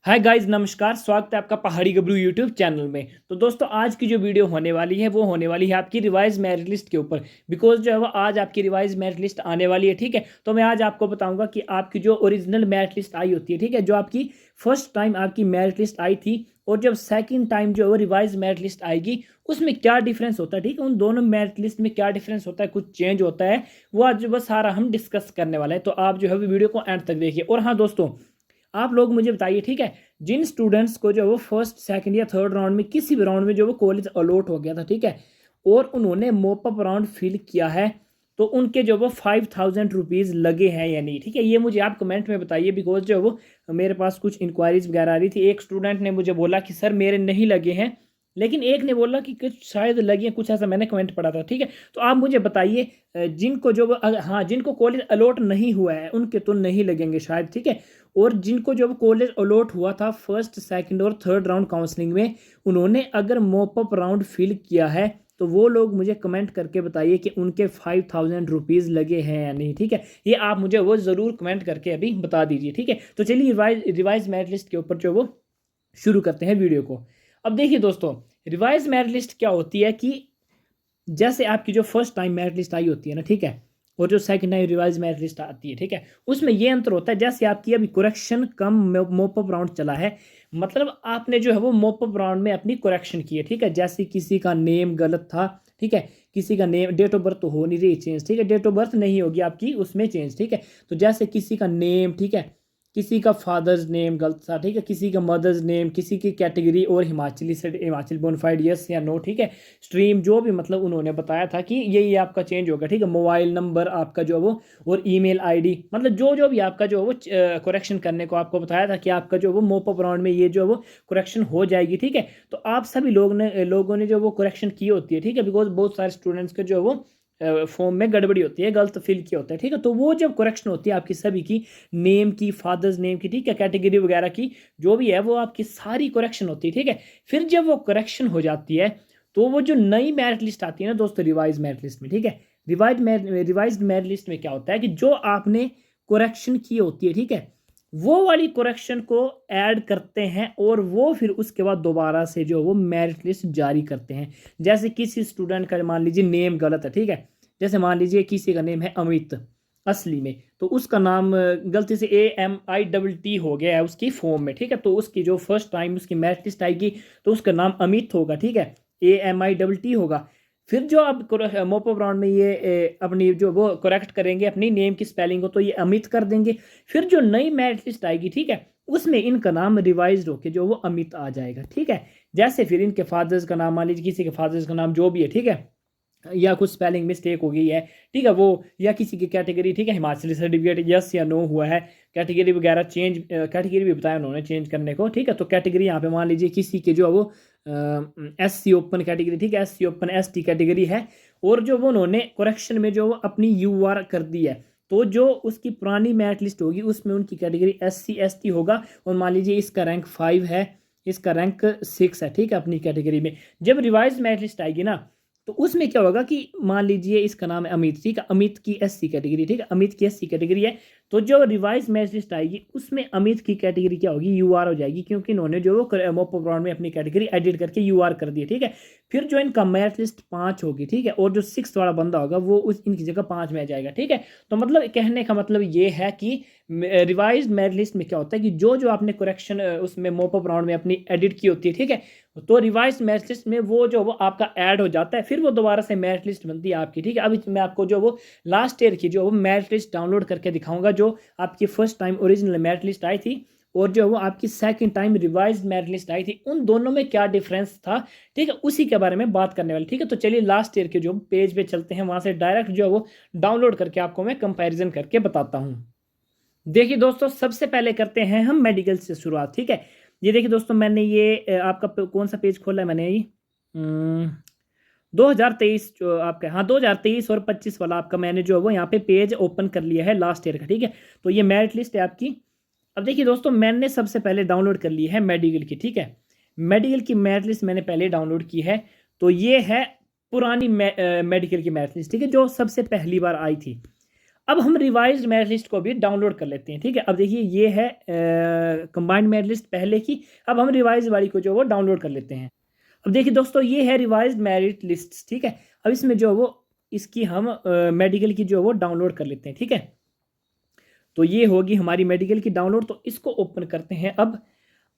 Hi guys, नमस्कार। स्वागत है आपका पहाड़ी गबरू यूट्यूब चैनल में। तो दोस्तों, आज की जो वीडियो होने वाली है वो होने वाली है आपकी रिवाइज मेरिट लिस्ट के ऊपर। बिकॉज जो है वो आज आपकी रिवाइज मेरिट लिस्ट आने वाली है, ठीक है। तो मैं आज आपको बताऊंगा कि आपकी जो ओरिजिनल मेरिट लिस्ट आई होती है, ठीक है, जो आपकी फर्स्ट टाइम आपकी मेरिट लिस्ट आई थी और जब सेकंड टाइम जो है रिवाइज मेरिट लिस्ट आएगी उसमें क्या डिफरेंस होता है, ठीक है, उन दोनों मेरिट लिस्ट में क्या डिफरेंस होता है, कुछ चेंज होता है, वो आज बस सारा हम डिस्कस करने वाले हैं। तो आप जो है वीडियो को एंड तक देखिए। और हाँ दोस्तों, आप लोग मुझे बताइए, ठीक है, जिन स्टूडेंट्स को जो वो फर्स्ट सेकंड या थर्ड राउंड में किसी भी राउंड में जो वो कॉलेज अलॉट हो गया था, ठीक है, और उन्होंने मोपअप राउंड फिल किया है, तो उनके जो वो 5000 रुपीज़ लगे हैं या नहीं, ठीक है, ये मुझे आप कमेंट में बताइए। बिकॉज जो वो मेरे पास कुछ इंक्वायरीज वगैरह आ रही थी। एक स्टूडेंट ने मुझे बोला कि सर मेरे नहीं लगे हैं, लेकिन एक ने बोला कि कुछ शायद लगे हैं, कुछ ऐसा मैंने कमेंट पढ़ा था, ठीक है। तो आप मुझे बताइए, जिनको जो हाँ, जिनको कॉलेज अलॉट नहीं हुआ है उनके तो नहीं लगेंगे शायद, ठीक है। और जिनको जो कॉलेज अलॉट हुआ था फर्स्ट सेकंड और थर्ड राउंड काउंसलिंग में, उन्होंने अगर मोपअप राउंड फिल किया है तो वो लोग मुझे कमेंट करके बताइए कि उनके 5000 रुपीज़ लगे हैं या नहीं, ठीक है। ये आप मुझे वो ज़रूर कमेंट करके अभी बता दीजिए, ठीक है। तो चलिए रिवाइज मेरिट लिस्ट के ऊपर जो वो शुरू करते हैं वीडियो को। अब देखिए दोस्तों, रिवाइज मेरिट लिस्ट क्या होती है कि जैसे आपकी जो फर्स्ट टाइम मेरिट लिस्ट आई होती है ना, ठीक है, और जो second time revise merit list आती है, ठीक है, उसमें ये अंतर होता है। जैसे आपकी अभी करेक्शन कम मोपअप राउंड चला है, मतलब आपने जो है वो मोपअप राउंड में अपनी करेक्शन की है, ठीक है। जैसे किसी का नेम गलत था, ठीक है, किसी का नेम, डेट ऑफ बर्थ तो हो नहीं रही चेंज, ठीक है, डेट ऑफ बर्थ नहीं होगी आपकी उसमें चेंज, ठीक है। तो जैसे किसी का नेम, ठीक है, किसी का फादर्स नेम गलत था, ठीक है, किसी का मदर्स नेम, किसी की कैटेगरी और हिमाचली से हिमाचल बोनाफाइड यस या नो, ठीक है, स्ट्रीम जो भी मतलब उन्होंने बताया था कि ये आपका चेंज होगा, ठीक है, मोबाइल नंबर आपका जो वो और ईमेल आईडी, मतलब जो भी आपका जो वो करेक्शन करने को आपको बताया था कि आपका जो वो मोपअप राउंड में ये जो वो करेक्शन हो जाएगी, ठीक है। तो आप सभी लोगों ने जो वो करेक्शन की होती है, ठीक है, बिकॉज बहुत सारे स्टूडेंट्स के जो वो फॉर्म में गड़बड़ी होती है, गलत फिल किया होता है, ठीक है। तो वो जब करेक्शन होती है आपकी सभी की, नेम की, फादर्स नेम की, ठीक है, कैटेगरी वगैरह की जो भी है, वो आपकी सारी करेक्शन होती है, ठीक है। फिर जब वो करेक्शन हो जाती है तो वो जो नई मेरिट लिस्ट आती है ना दोस्तों, रिवाइज मेरिट लिस्ट में, ठीक है, रिवाइज मेरिट लिस्ट में क्या होता है कि जो आपने करेक्शन की होती है, ठीक है, वो वाली करेक्शन को ऐड करते हैं और वो फिर उसके बाद दोबारा से जो वो मेरिट लिस्ट जारी करते हैं। जैसे किसी स्टूडेंट का मान लीजिए नेम गलत है, ठीक है, जैसे मान लीजिए किसी का नेम है अमित असली में, तो उसका नाम गलती से AMITT हो गया है उसकी फॉर्म में, ठीक है। तो उसकी जो फर्स्ट टाइम उसकी मेरिट लिस्ट आएगी तो उसका नाम अमित होगा, ठीक है, AMITT होगा। फिर जो आप मोपअप राउंड में ये अपनी जो वो करेक्ट करेंगे अपनी नेम की स्पेलिंग को, तो ये अमित कर देंगे। फिर जो नई मेरिट लिस्ट आएगी, ठीक है, उसमें इनका नाम रिवाइज होके जो वो अमित आ जाएगा, ठीक है। जैसे फिर इनके फादर्स का नाम, मान लीजिए किसी के फादर्स का नाम जो भी है, ठीक है, या कुछ स्पेलिंग मिस्टेक हो गई है, ठीक है, वो, या किसी की कैटेगरी, ठीक है, हिमाचली सर्टिफिकेट यस या नो हुआ है, कैटेगरी वगैरह चेंज, कैटेगरी भी बताया उन्होंने चेंज करने को, ठीक है। तो कैटेगरी यहाँ पे मान लीजिए किसी के जो वो SC ओपन कैटेगरी, ठीक है, SC ओपन ST कैटेगरी है, और जो वो उन्होंने करेक्शन में जो वो अपनी UR कर दी है, तो जो उसकी पुरानी मेरिट लिस्ट होगी उसमें उनकी कैटेगरी SC ST होगा। और मान लीजिए इसका रैंक 5 है, इसका रैंक 6 है, ठीक है, अपनी कैटेगरी में। जब रिवाइज मेरिट लिस्ट आएगी ना, तो उसमें क्या होगा कि मान लीजिए इसका नाम है अमित, ठीक है, अमित की SC कैटेगरी, ठीक है, अमित की SC कैटेगरी है, तो जो रिवाइज मेरिट लिस्ट आएगी उसमें अमित की कैटेगरी क्या होगी, UR हो जाएगी, क्योंकि इन्होंने जो वो मोपअप राउंड में अपनी कैटेगरी एडिट करके UR कर दी है, ठीक है। फिर जो इनका मेरिट लिस्ट 5 होगी, ठीक है, और जो 6 वाला बंदा होगा वो उस इनकी जगह 5 में आ जाएगा, ठीक है। तो मतलब कहने का मतलब ये है कि रिवाइज मेरिट लिस्ट में क्या होता है कि जो आपने करेक्शन उसमें मोपअप राउंड में अपनी एडिट की होती है, ठीक है, तो रिवाइज मेरिट लिस्ट में वो जो वो आपका ऐड हो जाता है, फिर वो दोबारा से मेरिट लिस्ट बनती है आपकी, ठीक है। अभी मैं आपको जो वो लास्ट ईयर की जो वो मेरिट लिस्ट डाउनलोड करके दिखाऊंगा, जो आपकी first time original merit list आई थी और जो वो आपकी second time revise merit list आई थी, उन दोनों में क्या डिफरेंस था, ठीक है, उसी के बारे में बात करने वाले, ठीक है। तो चलिए लास्ट ईयर के जो पेज पे चलते हैं, वहां से डायरेक्ट जो वो डाउनलोड करके आपको मैं कंपेरिजन करके बताता हूँ। देखिए दोस्तों, सबसे पहले करते हैं हम मेडिकल से शुरुआत, ठीक है। ये देखिए दोस्तों, मैंने ये आपका कौन सा पेज खोला है, मैंने ये 2023 जो आपका, हाँ, 2023 और 25 वाला आपका मैंने जो है वो यहाँ पे पेज ओपन कर लिया है लास्ट ईयर का, ठीक है। तो ये मेरिट लिस्ट है आपकी। अब देखिए दोस्तों, मैंने सबसे पहले डाउनलोड कर ली है मेडिकल की, ठीक है, मेडिकल की मेरिट लिस्ट मैंने पहले डाउनलोड की है। तो ये है पुरानी मेडिकल की मेरिट लिस्ट, ठीक है, जो सबसे पहली बार आई थी। अब हम रिवाइज्ड मेरिट लिस्ट को भी डाउनलोड कर लेते हैं, ठीक है। अब देखिए ये है कंबाइंड मेरिट लिस्ट पहले की, अब हम रिवाइज वाली को जो वो डाउनलोड कर लेते हैं। अब देखिए दोस्तों ये है रिवाइज्ड मेरिट लिस्ट, ठीक है। अब इसमें जो वो इसकी हम मेडिकल की जो वो डाउनलोड कर लेते हैं, ठीक है। तो ये होगी हमारी मेडिकल की डाउनलोड, तो इसको ओपन करते हैं। अब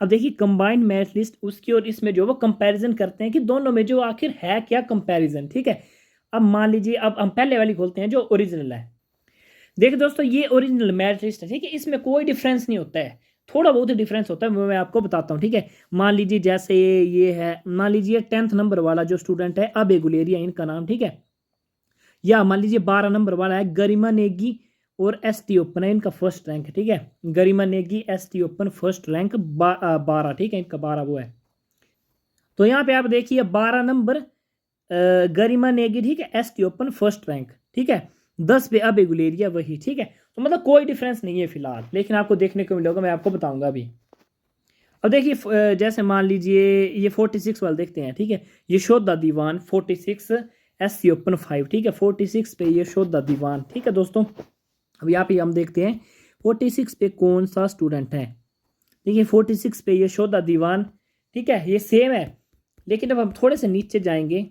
देखिए कंबाइंड मेरिट लिस्ट उसकी और इसमें जो वो कंपैरिजन करते हैं कि दोनों में जो आखिर है क्या कंपैरिजन, ठीक है। अब मान लीजिए अब हम पहले वाली खोलते हैं जो ओरिजिनल है। देखिए दोस्तों ये ओरिजिनल मेरिट लिस्ट है, ठीक है। इसमें कोई डिफरेंस नहीं होता है, थोड़ा बहुत ही डिफरेंस होता है, मैं आपको बताता हूँ, ठीक है। मान लीजिए जैसे ये है, मान लीजिए 10th नंबर वाला जो स्टूडेंट है अबे गुलेरिया इनका नाम, ठीक है। या मान लीजिए 12 नंबर वाला है गरिमा नेगी और ST ओपन है, इनका फर्स्ट रैंक है, ठीक है। Garima Negi ST open first rank 12, ठीक है, इनका 12 वो है। तो यहाँ पे आप देखिए 12 नंबर गरिमा नेगी, ठीक है, ST ओपन फर्स्ट रैंक, ठीक है। 10 पे अबे गुलेरिया वही, ठीक है। तो मतलब कोई डिफरेंस नहीं है फिलहाल, लेकिन आपको देखने को मिलेगा, मैं आपको बताऊंगा अभी। अब देखिए जैसे मान लीजिए ये 46 वाला देखते हैं, ठीक है। ये शोधा दीवान 46 SC ओपन 5, ठीक है। 46 पे ये शोधा दीवान, ठीक है दोस्तों। अब यहाँ पे हम देखते हैं 46 पे कौन सा स्टूडेंट है। देखिए 46 पे ये शोधा दीवान, ठीक है, ये सेम है। लेकिन अब हम थोड़े से नीचे जाएंगे,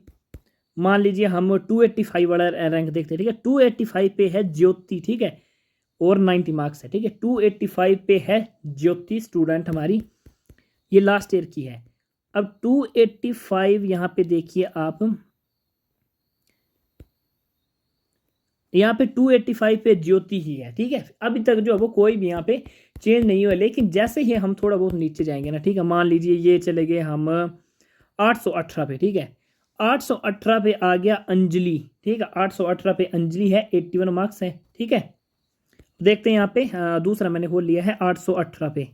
मान लीजिए हम 285 वाला रैंक देखते हैं, ठीक है। 285 पे है ज्योति, ठीक है, और 90 मार्क्स है, ठीक है। 285 पे है ज्योति स्टूडेंट हमारी, ये लास्ट ईयर की है। अब 285 यहाँ पे देखिए आप, यहाँ पे 285 पे ज्योति ही है, ठीक है। अभी तक जो है वो कोई भी यहाँ पे चेंज नहीं हुआ, लेकिन जैसे ही हम थोड़ा बहुत नीचे जाएंगे ना, ठीक है, मान लीजिए ये चले गए हम 818 पे, ठीक है। 818 पे आ गया अंजलि, ठीक है। 818 पे अंजलि है, 81 मार्क्स है, ठीक है। देखते हैं यहाँ पे दूसरा मैंने खोल लिया है 818 पे,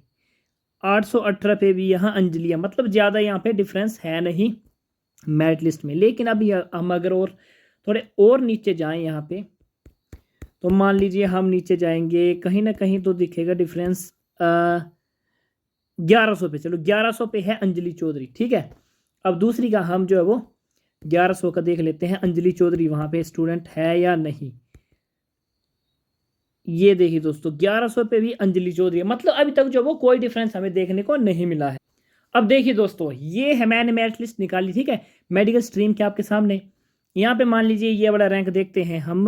818 पे भी यहाँ अंजलि है। मतलब ज़्यादा यहाँ पे डिफरेंस है नहीं मेरिट लिस्ट में। लेकिन अभी हम अगर और थोड़े और नीचे जाएं यहाँ पे, तो मान लीजिए हम नीचे जाएंगे, कहीं ना कहीं तो दिखेगा डिफरेंस 1100 पे। चलो 1100 पे है अंजलि चौधरी, ठीक है। अब दूसरी का हम जो है वो 1100 का देख लेते हैं, अंजलि चौधरी वहाँ पे स्टूडेंट है या नहीं। ये देखिए दोस्तों 1100 पे भी अंजलि चौधरी है। मतलब अभी तक जो वो कोई डिफरेंस हमें देखने को नहीं मिला है। अब देखिए दोस्तों ये है मैंने मेरिट लिस्ट निकाली, ठीक है, मेडिकल स्ट्रीम के आपके सामने। यहाँ पे मान लीजिए ये वाला रैंक देखते हैं हम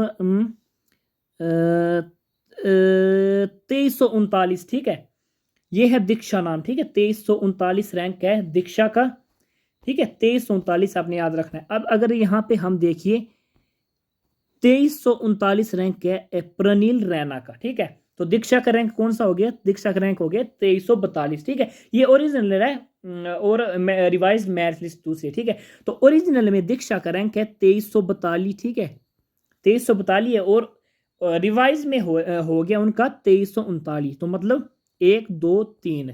2339, ठीक है। ये है दीक्षा नाम, ठीक है। 2339 रैंक है दीक्षा का, ठीक है। 2339 आपने याद रखना है। अब अगर यहाँ पे हम देखिए 2339 रैंक है प्रनील रैना का, ठीक है। तो दीक्षा का रैंक कौन सा हो गया, दीक्षा का रैंक हो गया 2342, ठीक है। ये ओरिजिनल है और रिवाइज मेरिट लिस्ट दूसरी, ठीक है। तो ओरिजिनल में दीक्षा का रैंक है 2342, ठीक है, 2342 है। और रिवाइज में हो गया उनका 2339। तो मतलब 1 2 3,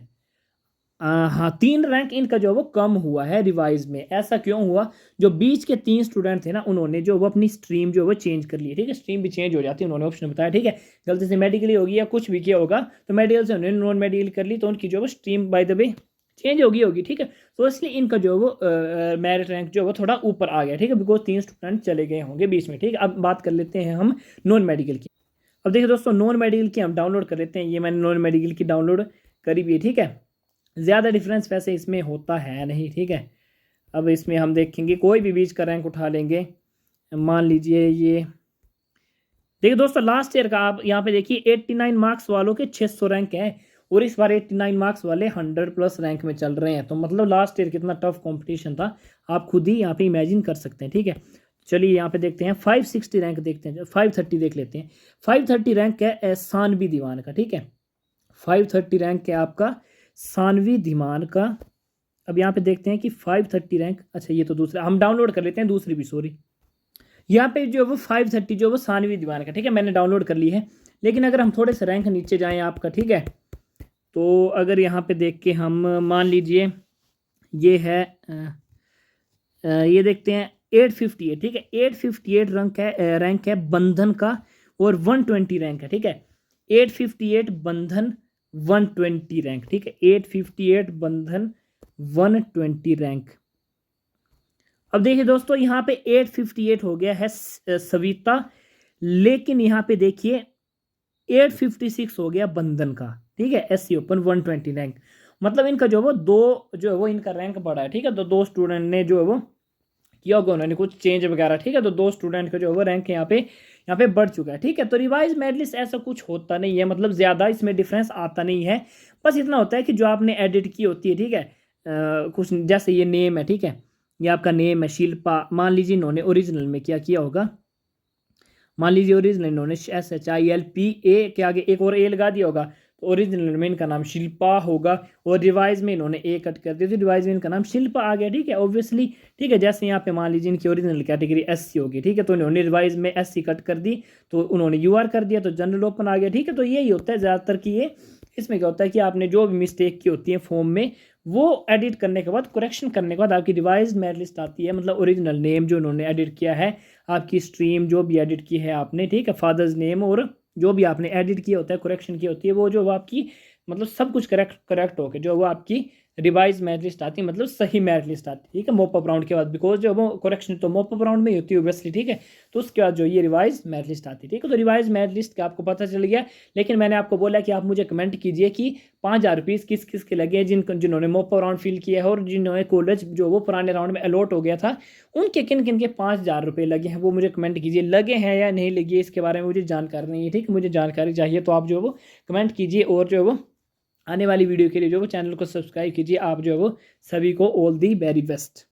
हाँ 3 रैंक इनका जो वो कम हुआ है रिवाइज में। ऐसा क्यों हुआ, जो बीच के 3 स्टूडेंट थे ना, उन्होंने जो वो अपनी स्ट्रीम जो वो चेंज कर ली, ठीक है। स्ट्रीम भी चेंज हो जाती है, उन्होंने ऑप्शन बताया, ठीक है। गलती से मेडिकल होगी या कुछ भी किया होगा, तो मेडिकल से उन्होंने नॉन मेडिकल कर ली, तो उनकी जो वो stream by the way change होगी, ठीक है। तो इसलिए इनका जो वो मेरिट रैंक जो वो थोड़ा ऊपर आ गया, ठीक है, बिकॉज 3 स्टूडेंट चले गए होंगे बीच में, ठीक है। अब बात कर लेते हैं हम नॉन मेडिकल की। अब देखिए दोस्तों नॉन मेडिकल की हम डाउनलोड कर लेते हैं। ये मैंने नॉन मेडिकल की डाउनलोड करी भी है, ठीक है। ज़्यादा डिफरेंस वैसे इसमें होता है नहीं, ठीक है। अब इसमें हम देखेंगे कोई भी बीच का रैंक उठा लेंगे, मान लीजिए ये देखिए दोस्तों लास्ट ईयर का आप यहाँ पे देखिए 89 मार्क्स वालों के 600 रैंक है, और इस बार 89 मार्क्स वाले 100+ रैंक में चल रहे हैं। तो मतलब लास्ट ईयर कितना टफ कंपटीशन था, आप खुद ही यहाँ पे इमेजिन कर सकते हैं, ठीक है। चलिए यहाँ पे देखते हैं 560 रैंक देखते हैं, 530 देख लेते हैं। 530 रैंक है सानवी दीवान का, ठीक है। 530 रैंक है आपका सानवी दीवान का। अब यहाँ पे देखते हैं कि 530 रैंक, अच्छा ये तो दूसरा हम डाउनलोड कर लेते हैं, दूसरी भी सॉरी। यहाँ पे जो वो 530 जो वो सानवी दीवान का, ठीक है, मैंने डाउनलोड कर ली है। लेकिन अगर हम थोड़े से रैंक नीचे जाएं आपका, ठीक है, तो अगर यहाँ पे देख के हम मान लीजिए ये है ये देखते हैं 858, ठीक है। 858 रैंक है बंधन का, और 120 रैंक है, ठीक है। 858 बंधन 120 रैंक, ठीक है। 858 बंधन 120 रैंक। अब देखिए दोस्तों यहाँ पे 858 हो गया है सविता, लेकिन यहाँ पे देखिए 856 हो गया बंधन का, ठीक है। SC ओपन 120 रैंक, मतलब इनका जो है वो दो जो है वो इनका रैंक बढ़ा है, ठीक है। तो दो स्टूडेंट ने जो है वो किया होगा, उन्होंने कुछ चेंज वगैरह, ठीक है। तो दो स्टूडेंट का जो है वो रैंक यहाँ पे बढ़ चुका है, ठीक है। तो रिवाइज मेरिट लिस्ट ऐसा कुछ होता नहीं है, मतलब ज़्यादा इसमें डिफरेंस आता नहीं है। बस इतना होता है कि जो आपने एडिट की होती है, ठीक है, कुछ जैसे ये नेम है, ठीक है, ये आपका नेम है शिल्पा, मान लीजिए इन्होंने ओरिजिनल में क्या किया होगा, मान लीजिए ओरिजिनल इन्होंने SHILPA के आगे एक और A लगा दिया होगा, तो ओरिजिनल में इनका नाम शिल्पा होगा, और रिवाइज में इन्होंने A कट कर दिया तो रिवाइज में इनका नाम शिल्पा आ गया, ठीक है, ऑब्वियसली, ठीक है। जैसे यहाँ पे मान लीजिए इनकी ओरिजिनल कैटेगरी SC होगी, ठीक है, तो इन्होंने रिवाइज में SC कट कर दी, तो उन्होंने UR कर दिया, तो जनरल ओपन आ गया, ठीक है। तो यही होता है ज़्यादातर कि ये इसमें क्या होता है कि आपने जो भी मिस्टेक की होती है फॉर्म में, वो एडिट करने के बाद, करेक्शन करने के बाद आपकी रिवाइज मेरिट लिस्ट आती है, मतलब ओरिजिनल नेम जो उन्होंने एडिट किया है, आपकी स्ट्रीम जो भी एडिट की है आपने, ठीक है, फादर्स नेम और जो भी आपने एडिट किया होता है, करेक्शन की होती है, वो जो वो आपकी मतलब सब कुछ करेक्ट होके जो वो आपकी रिवाइज मेरिट लिस्ट आती है, मतलब सही मेरिट लिस्ट आती है, ठीक है, मॉप अप राउंड के बाद, बिकॉज जो वो करेक्शन तो मॉप अप राउंड में ही होती है ऑब्वियसली, ठीक है। तो उसके बाद जो ये रिवाइज मेरिट लिस्ट आती है, ठीक है। तो रिवाइज मेरिट लिस्ट का आपको पता चल गया, लेकिन मैंने आपको बोला कि आप मुझे कमेंट कीजिए कि 5,000 रुपीज़ किस किस के लगे हैं, जिन्होंने मॉप अप राउंड फिल किया है और जिन्होंने कॉलेज जो वो पुराने राउंड में अलॉट हो गया था, उनके किन किन के 5,000 रुपये लगे हैं, वो मुझे कमेंट कीजिए, लगे हैं या नहीं लगे, इसके बारे में मुझे जानकारी नहीं है, ठीक है। मुझे जानकारी चाहिए, तो आप जो है वो कमेंट कीजिए, और जो है वो आने वाली वीडियो के लिए जो वो चैनल को सब्सक्राइब कीजिए। आप जो है वो सभी को ऑल दी वेरी बेस्ट।